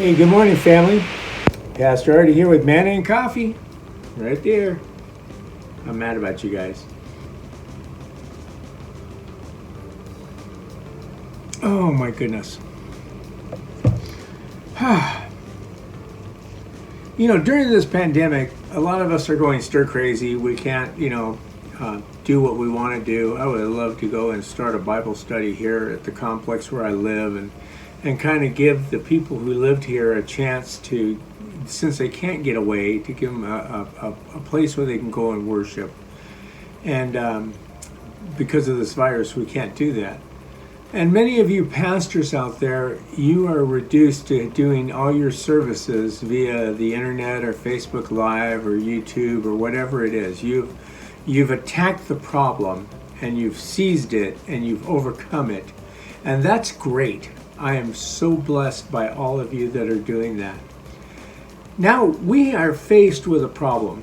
Hey, good morning, family. Pastor Artie here with Manna and Coffee. Right there. I'm mad about you guys. Oh, my goodness. During this pandemic, a lot of us are going stir crazy. We can't, do what we want to do. I would love to go and start a Bible study here at the complex where I live and kind of give the people who lived here a chance to, since they can't get away, to give them a place where they can go and worship. And because of this virus, we can't do that. And many of you pastors out there, you are reduced to doing all your services via the internet or Facebook Live or YouTube or whatever it is. You've attacked the problem and you've seized it and you've overcome it. And that's great. I am so blessed by all of you that are doing that. Now, we are faced with a problem.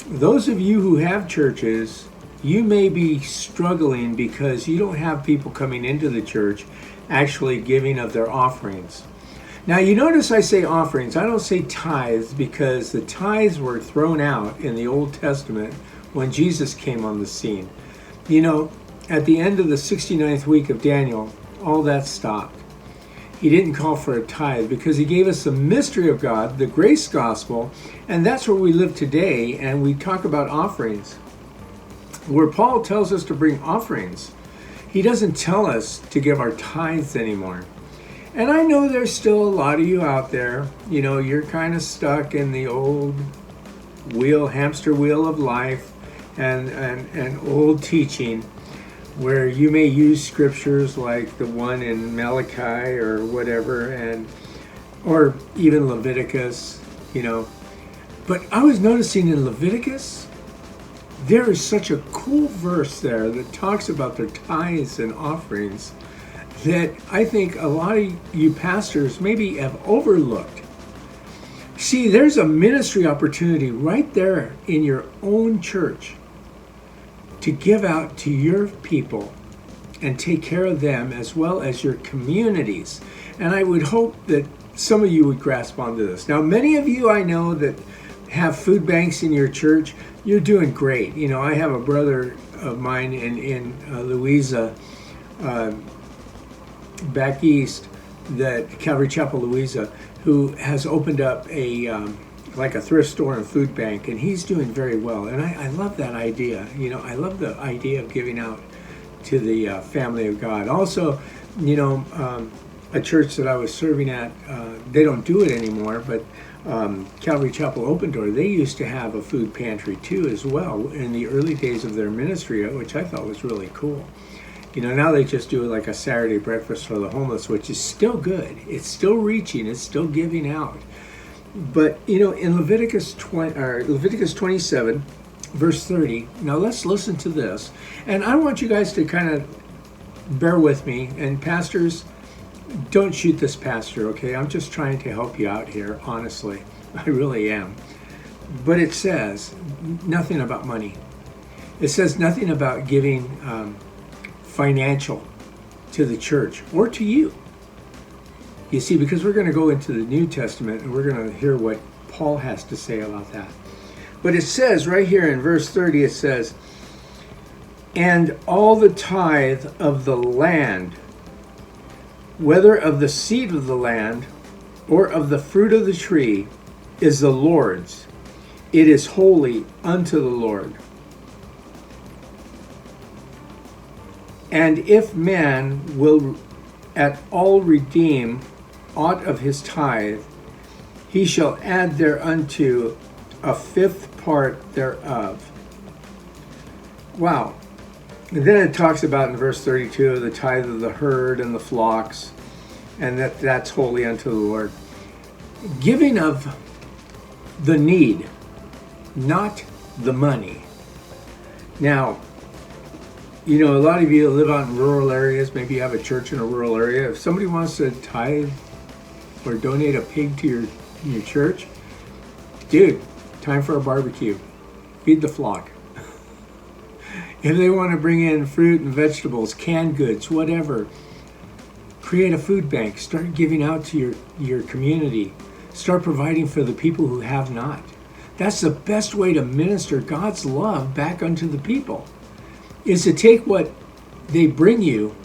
Those of you who have churches, you may be struggling because you don't have people coming into the church actually giving of their offerings. Now, you notice I say offerings. I don't say tithes because the tithes were thrown out in the Old Testament when Jesus came on the scene. At the end of the 69th week of Daniel, all that stopped. He didn't call for a tithe because he gave us the mystery of God, the grace gospel, and that's where we live today, and we talk about offerings. Where Paul tells us to bring offerings, he doesn't tell us to give our tithes anymore. And I know there's still a lot of you out there, you're kind of stuck in the old hamster wheel of life and old teaching, where you may use scriptures like the one in Malachi or whatever, or even Leviticus, But I was noticing in Leviticus, there is such a cool verse there that talks about their tithes and offerings that I think a lot of you pastors maybe have overlooked. See, there's a ministry opportunity right there in your own church to give out to your people and take care of them as well as your communities. And I would hope that some of you would grasp onto this. Now, many of you I know that have food banks in your church, you're doing great. I have a brother of mine in Louisa, back east, that Calvary Chapel, Louisa, who has opened up a thrift store and food bank, and he's doing very well. And I love that idea. I love the idea of giving out to the family of God. Also, a church that I was serving at, they don't do it anymore, but Calvary Chapel Open Door, they used to have a food pantry too as well in the early days of their ministry, which I thought was really cool. Now they just do like a Saturday breakfast for the homeless, which is still good. It's still reaching, it's still giving out. But, in Leviticus 27, verse 30, now let's listen to this. And I want you guys to kind of bear with me. And pastors, don't shoot this pastor, okay? I'm just trying to help you out here, honestly. I really am. But it says nothing about money. It says nothing about giving financial to the church or to you. You see, because we're going to go into the New Testament and we're going to hear what Paul has to say about that. But it says right here in verse 30, it says, "And all the tithe of the land, whether of the seed of the land or of the fruit of the tree, is the Lord's. It is holy unto the Lord. And if man will at all redeem aught of his tithe, he shall add thereunto a fifth part thereof." Wow. And then it talks about in verse 32 the tithe of the herd and the flocks, and that's holy unto the Lord. Giving of the need, not the money. Now, a lot of you live out in rural areas. Maybe you have a church in a rural area. If somebody wants to tithe or donate a pig to your church, dude, time for a barbecue. Feed the flock. If they want to bring in fruit and vegetables, canned goods, whatever, Create a food bank. Start giving out to your community. Start providing for the people who have not. That's the best way to minister God's love back unto the people, is to take what they bring you,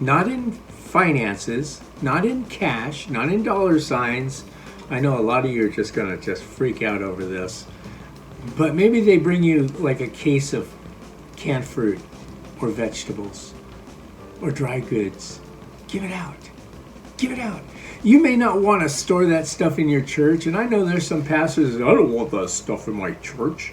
not in finances, not in cash, not in dollar signs. I know a lot of you are just going to just freak out over this. But maybe they bring you like a case of canned fruit or vegetables or dry goods. Give it out. Give it out. You may not want to store that stuff in your church. And I know there's some pastors that, I don't want that stuff in my church.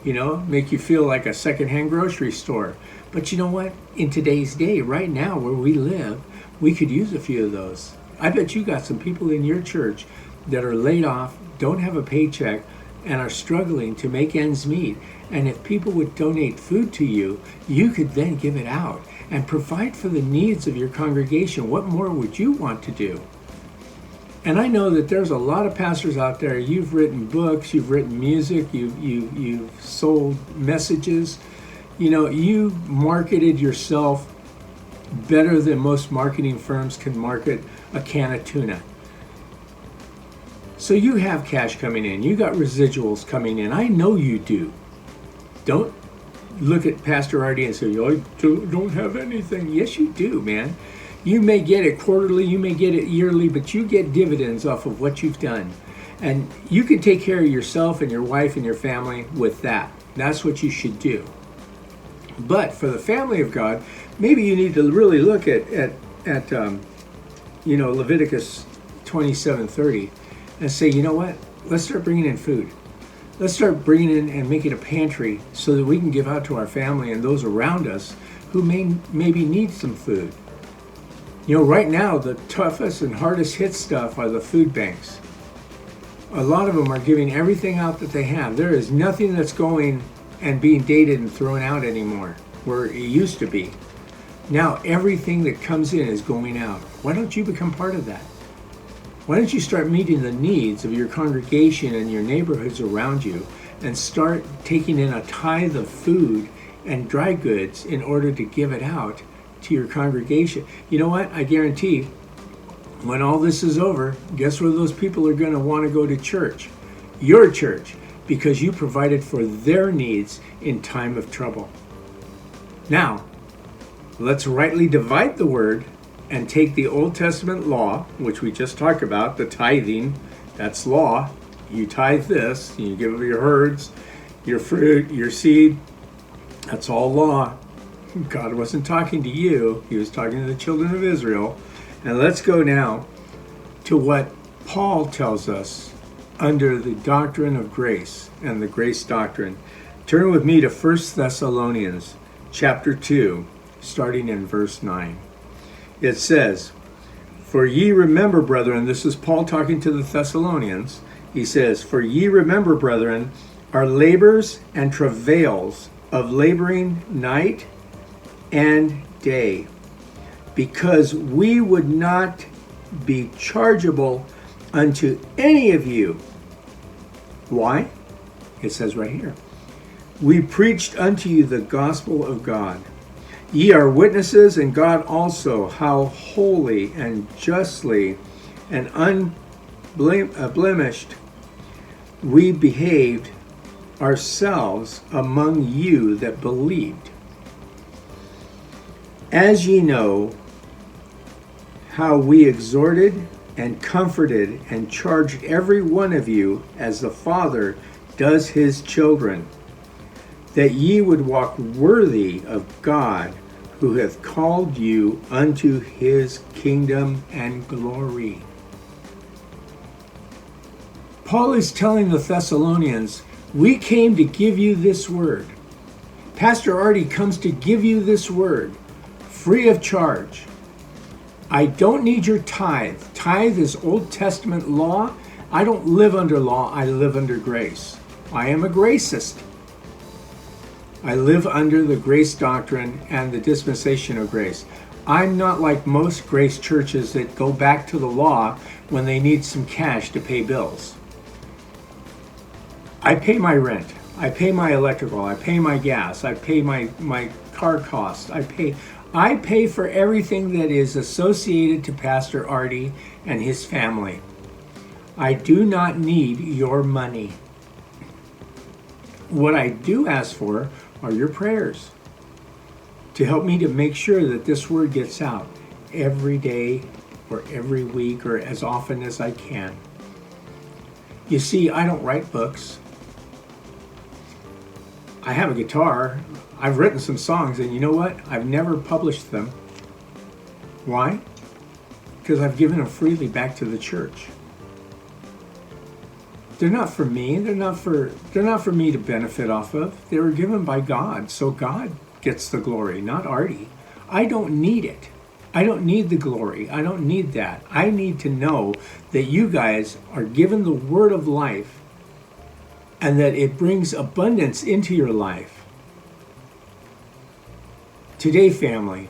You know, make you feel like a secondhand grocery store. But you know what? In today's day, right now where we live, we could use a few of those. I bet you got some people in your church that are laid off, don't have a paycheck, and are struggling to make ends meet. And if people would donate food to you, you could then give it out and provide for the needs of your congregation. What more would you want to do? And I know that there's a lot of pastors out there. You've written books, you've written music, you've sold messages. You know, you marketed yourself better than most marketing firms can market a can of tuna. So you have cash coming in. You got residuals coming in. I know you do. Don't look at Pastor Artie and say, I don't have anything. Yes, you do, man. You may get it quarterly, you may get it yearly, but you get dividends off of what you've done. And you can take care of yourself and your wife and your family with that. That's what you should do. But for the family of God, maybe you need to really look at Leviticus 27:30 and say, you know what? Let's start bringing in food. Let's start bringing in and making a pantry so that we can give out to our family and those around us who maybe need some food. You know, right now, the toughest and hardest hit stuff are the food banks. A lot of them are giving everything out that they have. There is nothing that's going and being dated and thrown out anymore, where it used to be. Now, everything that comes in is going out. Why don't you become part of that? Why don't you start meeting the needs of your congregation and your neighborhoods around you and start taking in a tithe of food and dry goods in order to give it out to your congregation? You know what? I guarantee when all this is over, guess where those people are going to want to go to church? Your church, because you provided for their needs in time of trouble. Now, let's rightly divide the word and take the Old Testament law, which we just talked about, the tithing, that's law. You tithe this, you give your herds, your fruit, your seed, that's all law. God wasn't talking to you, he was talking to the children of Israel. And let's go now to what Paul tells us under the doctrine of grace and the grace doctrine. Turn with me to 1 Thessalonians chapter 2, starting in verse 9. It says, For ye remember, brethren, this is Paul talking to the Thessalonians. He says, For ye remember, brethren, our labors and travails of laboring night and day, because we would not be chargeable unto any of you. Why? It says right here, we preached unto you the gospel of God. Ye are witnesses, and God also, how holy and justly and unblemished we behaved ourselves among you that believed. As ye know, how we exhorted and comforted and charged every one of you as the Father does his children, that ye would walk worthy of God, who hath called you unto his kingdom and glory. Paul is telling the Thessalonians, we came to give you this word. Pastor Artie comes to give you this word, free of charge. I don't need your tithe. Tithe is Old Testament law. I don't live under law, I live under grace. I am a gracist. I live under the grace doctrine and the dispensation of grace. I'm not like most grace churches that go back to the law when they need some cash to pay bills. I pay my rent. I pay my electrical. I pay my gas. I pay my car costs. I pay for everything that is associated to Pastor Artie and his family. I do not need your money. What I do ask for are your prayers to help me to make sure that this word gets out every day or every week or as often as I can. You see, I don't write books. I have a guitar. I've written some songs, and you know what? I've never published them. Why? Because I've given them freely back to the church. They're not for me. They're not for me to benefit off of. They were given by God, so God gets the glory, not Artie. I don't need it. I don't need the glory. I don't need that. I need to know that you guys are given the word of life and that it brings abundance into your life. Today, family,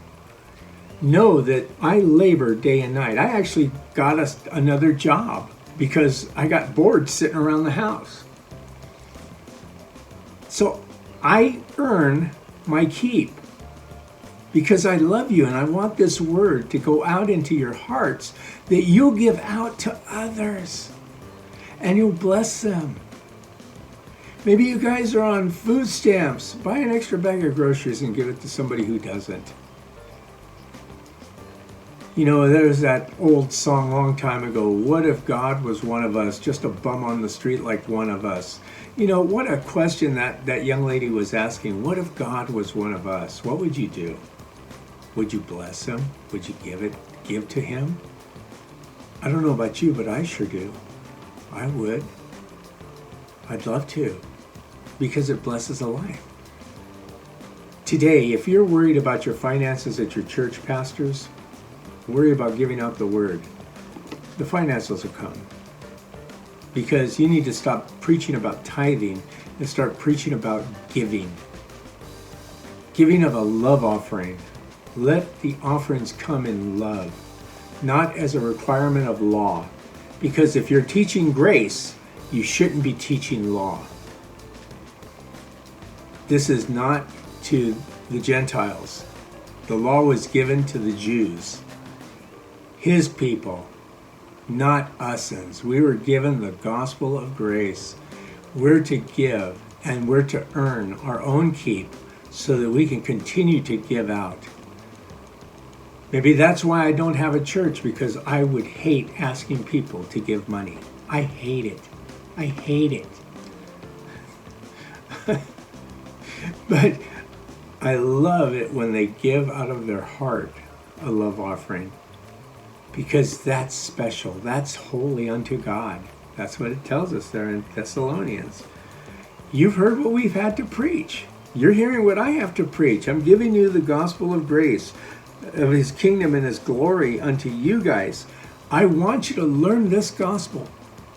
know that I labor day and night. I actually got us another job because I got bored sitting around the house. So I earn my keep because I love you and I want this word to go out into your hearts that you'll give out to others and you'll bless them. Maybe you guys are on food stamps. Buy an extra bag of groceries and give it to somebody who doesn't. You know, there's that old song a long time ago, what if God was one of us, just a bum on the street like one of us? You know, what a question that young lady was asking. What if God was one of us? What would you do? Would you bless him? Would you give to him? I don't know about you, but I sure do. I would. I'd love to, because it blesses a life. Today, if you're worried about your finances at your church, pastors, worry about giving out the word. The finances will come. Because you need to stop preaching about tithing and start preaching about giving. Giving of a love offering. Let the offerings come in love, not as a requirement of law. Because if you're teaching grace, you shouldn't be teaching law. This is not to the Gentiles. The law was given to the Jews. His people, not us's. We were given the gospel of grace. We're to give and we're to earn our own keep so that we can continue to give out. Maybe that's why I don't have a church, because I would hate asking people to give money. I hate it. I hate it. But I love it when they give out of their heart a love offering. Because that's special. That's holy unto God. That's what it tells us there in Thessalonians. You've heard what we've had to preach. You're hearing what I have to preach. I'm giving you the gospel of grace, of his kingdom and his glory unto you guys. I want you to learn this gospel,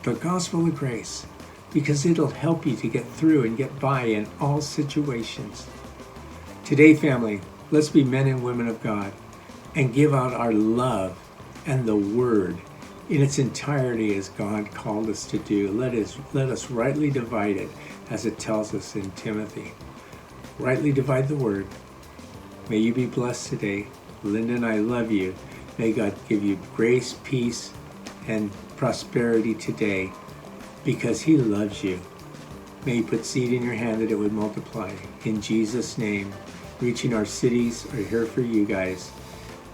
the gospel of grace, because it'll help you to get through and get by in all situations. Today, family, let's be men and women of God and give out our love and the word in its entirety as God called us to do. Let us rightly divide it as it tells us in Timothy. Rightly divide the word. May you be blessed today. Linda and I love you. May God give you grace, peace, and prosperity today because he loves you. May he put seed in your hand that it would multiply. In Jesus' name, reaching our cities are here for you guys.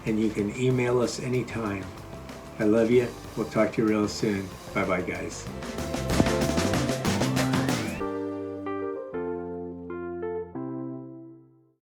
And you can email us anytime. I love you. We'll talk to you real soon. Bye-bye, guys.